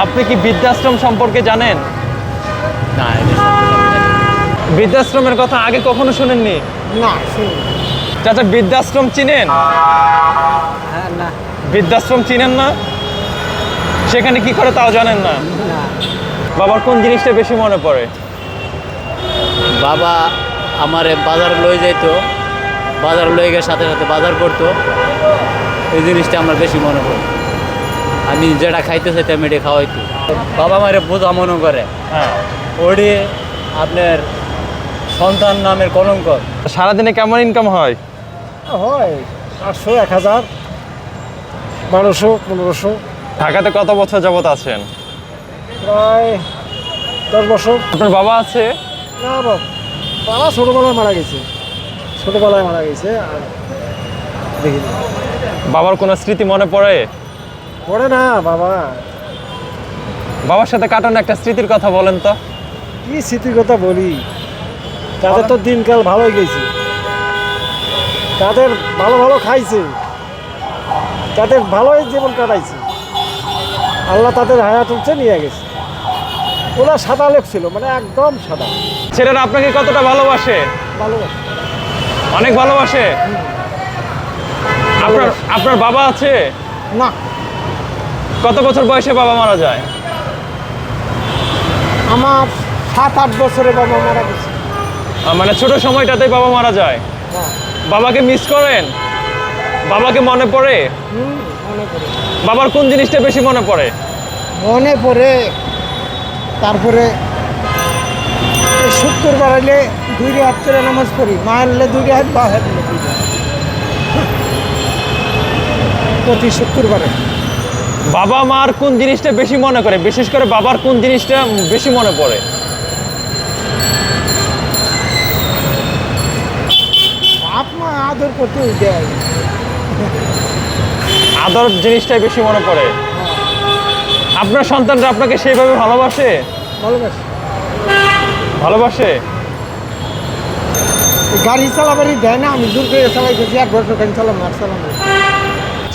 আপনি কি বৃদ্ধাশ্রম সম্পর্কে জানেন? না, এটা সম্পর্কে আমি জানি না। বৃদ্ধাশ্রমের কথা আগে কখনো শুনেননি? না শুনি চাচা, বৃদ্ধাশ্রম চিনেন? হ্যাঁ না বৃদ্ধাশ্রম চিনেন না? সেখানে কি করে তাও জানেন না? না বাবার কোন জিনিসটা বেশি মনে পড়ে? বাবা আমারে বাজার লয়ে যাইতো, বাজার লয়ে গিয়ে সাথে সাথে বাজার করতো। এই জিনিসটা আমার বেশি মনে পড়ে। আমি যেটা খাইতে চাইতাম এটা খাওয়াইতো। বাবা মারে বোঝা মনে করে, হ্যাঁ। ওডি আপনার সন্তান নামের কলঙ্ক। সারাদিনে কেমন ইনকাম হয়? হয় 800 1000 1200 1500 ঢাকাতে কত বছর যাবত আছেন? প্রায় 10 বছর। আপনার বাবা আছে? না বাবা ছোটবেলায় মারা গেছে, ছোটবেলায় মারা গেছে আর দেখিনি। বাবার কোনো স্মৃতি মনে পড়ে? পড়ে না বাবা, বাবার সাথে কাটানো একটা স্মৃতির কথা বলেন তো। কি স্মৃতির কথা বলি, তাদের তো দিনকাল ভালোই গেছে, তাদের ভালো ভালো খাইছে, তাদের ভালোই জীবন কাটাইছে, আল্লাহ তাদের হায়াত উঠছে নিয়ে গেছে। ওরা সাদা লোক ছিল, মানে একদম সাদা। ছেলেরা আপনাকে কতটা ভালোবাসে? ভালোবাসে অনেক ভালোবাসে। আপনার আপনার বাবা আছে? না, কত বছর বয়সে বাবা মারা যায়? আমার 7-8 বছরে বাবা মারা গেছে। মানে ছোট সময়টাতেই বাবা মারা যায়। হ্যাঁ, বাবাকে মিস করেন? বাবাকে মনে পড়ে? মনে পড়ে, বাবার কোন জিনিসটা বেশি মনে পড়ে? মনে পড়ে। তারপরে শুক্রবার হলে 2 হাত করে নামাজ পড়ি, মা হলে 2 হাত, বা হলে 2 হাত, প্রতি শুক্রবারে। বাবা মার কোন জিনিসটা বেশি মনে করে? বিশেষ করে বাবার কোন জিনিসটা বেশি মনে পড়ে? বাপ মা আদর করতে দেয়। আদর জিনিসটাই বেশি মনে পড়ে। আপনার সন্তানরা আপনাকে সেইভাবে ভালোবাসে? ভালোবাসে। ভালোবাসে? গাড়ি চালাবারই দেয় না, আমি জোর করে চালাই গেছি, 1 বছর গাড়ি চালাম আর চালাম না।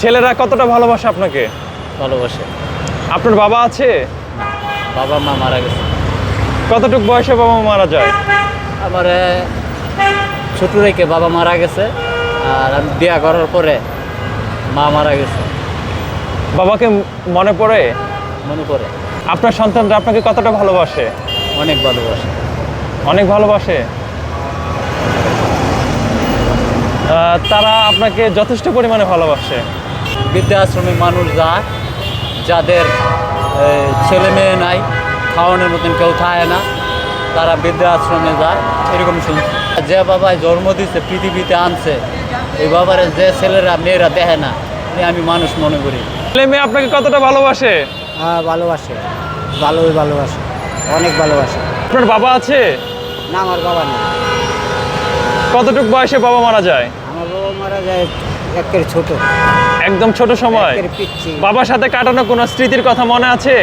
ছেলেরা কতটা ভালোবাসে আপনাকে? ভালোবাসে। আপনার বাবা আছে? বাবা মা মারা গেছে। কতটুকু বয়সে বাবা মা মারা যায়? আমার ছোট রেখে বাবা মারা গেছে, আর আমি বিয়া করার পরে মা মারা গেছে। বাবাকে মনে পড়ে? মনে পড়ে। আপনার সন্তানরা আপনাকে কতটা ভালোবাসে? অনেক ভালোবাসে। অনেক ভালোবাসে। তারা আপনাকে যথেষ্ট পরিমাণে ভালোবাসে। বৃদ্ধাশ্রমে মানুষ যায়, যাদের ছেলে মেয়ে নাই, খাওয়ানোর মতন কেউ থাকে না, তারা বৃদ্ধাশ্রমে যায়, এরকম শুনছি। যে বাবাই জন্ম দিচ্ছে, পৃথিবীতে আনছে, এই বাবারে যে ছেলেরা মেয়েরা দেখে না, আমি মানুষ মনে করি। ছেলে মেয়ে আপনাকে কতটা ভালোবাসে? হ্যাঁ ভালোবাসে, ভালোই ভালোবাসে, অনেক ভালোবাসে। আপনার বাবা আছে? না, আমার বাবা নেই। কতটুকু বয়সে বাবা মারা যায়? আমার বাবা মারা যায় একের ছোট, একদম ছোট সময়। একের পিচ্ছি। বাবার সাথে কাটানো কোনো স্মৃতির কথা মনে আছে?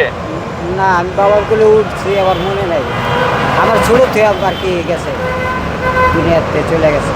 না, আমি বাবার কোলে উঠছি, আবার মনে নাই। আমার ছোট থেকে আর কি গেছে, দুনিয়াতে চলে গেছে।